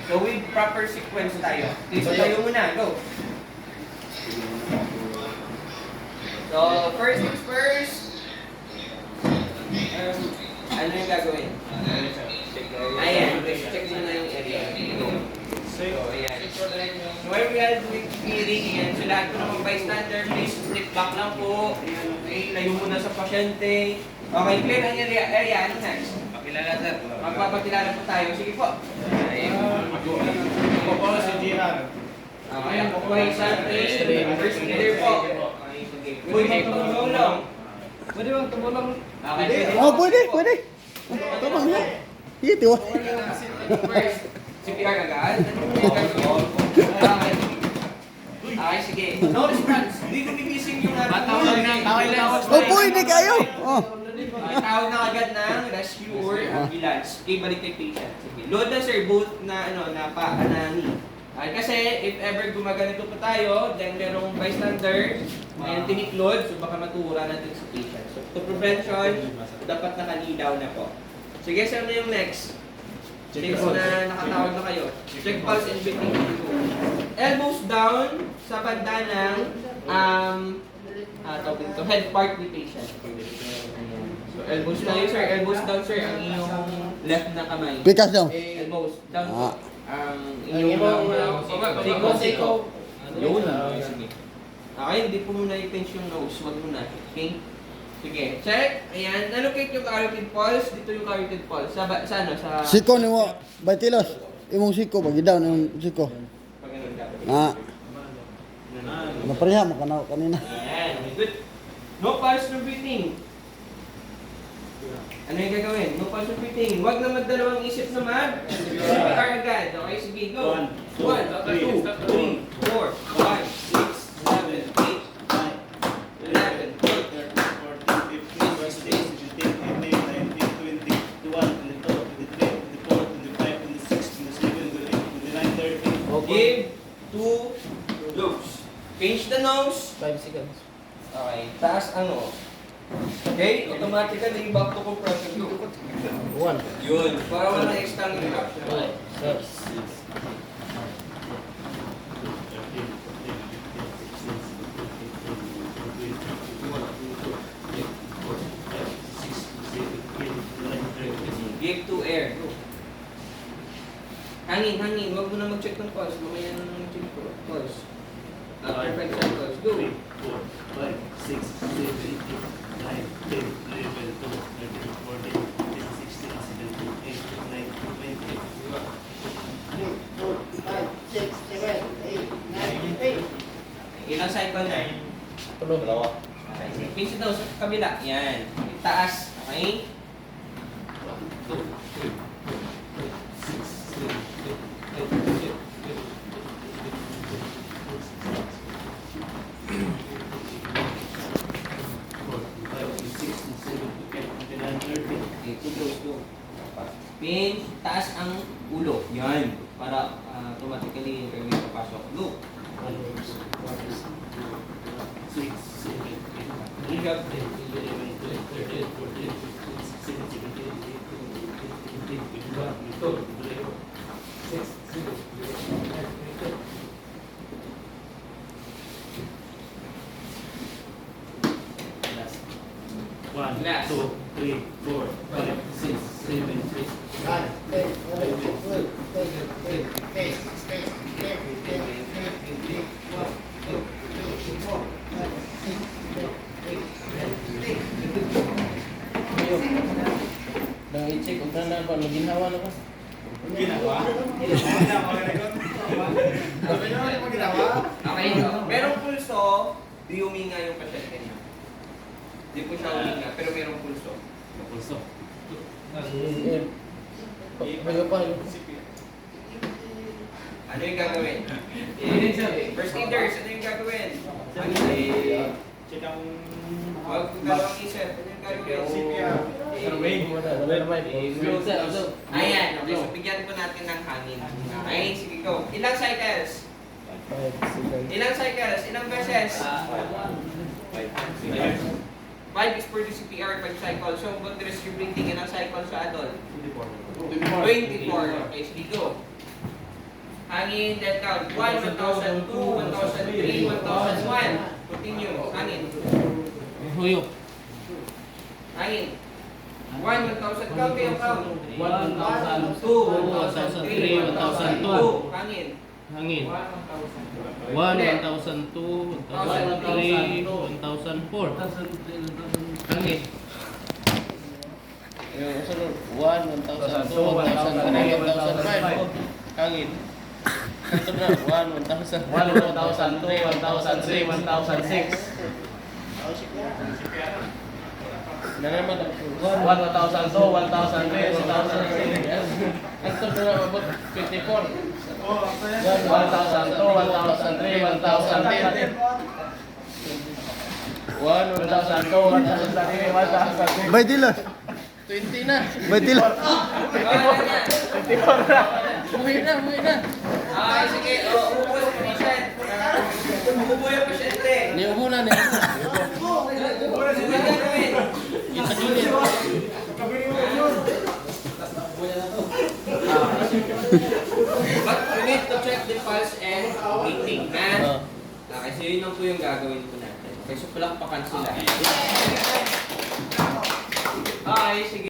So with proper sequence tayo. Okay, so tayo muna, go. So first things first, ano yung gagawin? Ayan, check mo na yung area. Go. So ayan. So while we are doing clearing, ayan, so lahat po ng bystander, please step back lang po. Okay, layo muna sa pasyente. Okay, clear ang area. Ano next? Pakilala, sir. Magpapakilala po tayo. Sige po. Ako po si Gian. Okay, ako po ay Santos. First leader po. Okay, sige. Pwede tumulong. Pwede bang tumulong? Okay, pwede. Oh, pwede. Tama na. Ito. First, CPR agad. Okay. Okay, sige. No response. Hindi ko bigising yung Oh, pwede kayo. Oh. tawag na agad ng rescue or ambulance. Okay, balik kay patient. Sige. Load na sir, both na pa-anani. Kasi if ever gumaganito pa tayo, then merong bystander, may tiniklod, so baka matura natin sa patient. So to prevention, dapat nakalilaw na po. Sige, sir na yung next. Since na nakatawag na kayo. Check pulse and breathing. Elbows down sa banda ng head part ni patient. So elbows down sir, elbows down sir, ang inyong left na kamay. Pikas daw. Elbows down po. Ah. Ang inyong siko. Yun. Sige. Okay, hindi po muna i-pinch yung nose. Wag muna. Okay? Sige, check. Ayan, allocate yung carotid pulse. Dito yung carotid pulse. Sa ano? Sa... Siko ni mo. Batilos. Imong siko. Bagi daw ng siko. Pag ganun dapat. Ah. Napareha mo kanina. Ayan, good. No pulse no breathing. Ano yung gagawin? No pulse no breathing. Huwag na magdalawang isip na CPR agad. Okay, sige, go. 1, 2, 3, 4, 5, 6, 7, 8, 11, 12. Give 2 loops. Pinch the nose. 5 seconds. Okay, taas ano. Okay, automatically back to compression loop. 1. Yun, para walang extra interruption. 5. 6. Give to air. Go. Hangin. Huwag mo na mag-check ng pulse. Mamaya na mag-check ng pulse. Perfect cycles. Go. 3, 4, 5, 6, 7, 8, 9, 10, 11, 12, 13, 14, 15, 16, 17, 18, 19, 20. Ilang cycle na? Dalawa. Okay. Pinch daw sa kabila. Yan. Taas. Okay? 1, 2, 3, pinch, taas ang ulo. Yan. Para automatically yung kami papasok. Go. 1, 2, 3, 4, 5, 6, 7, 8. Nang i-check kung saan pa maginhawa na ba? Okay. Merong pulso, di huminga yung pasyente niya. Di po siya huminga, pero merong pulso. Pulso. Bayo pa. Ano yung gagawin? First aiders, ano yung gagawin? Check ang Huwag dalawang isip. Ano yung gagawin? CPR. Ayan, okay. So, bigyan po natin ng hangin. Okay, sige, go. Ilang cycles? 5 seconds. Ilang cycles? Ilang beses? 5 is for the CPR, 5 cycles. So, what is your breathing? Ilang cycles sa adult? 24. Okay, sige, go. Hangin, then count. 1, 1,002, 1,003, 1,001. Continue. Hangin. Huyo. Hangin. 1, 1,000. Count kayo, count. 1,002, 1,003, 1,002. Hangin. Hangin. 1, 1,002, 1,003, 1,004. Hangin. Yung sunod, 1, 1,002, 1,003, 1,005. Hangin. Ito na, 1, 1,000. 1, 1,002, 1,003, 1,006. Na naman ang 1, 1,002, 1,003, 1,006. ito na abot 24. 1,002, 1,003, 1,010. 1, 1,002, 1,003, 1,006. Bay Tilos. 20 na. Bay Tilos. Uwi na, uwi na. Ah, sige. Umupo sa patient. Umupo yung pasyente. Niyo muna, niyo muna. Sige, gagawin. Kita gilid. But you need to check the pulse and breathing, man. Oh. Okay, so yun lang po yung gagawin po natin. Okay, so palakpakan sila. Okay, sige.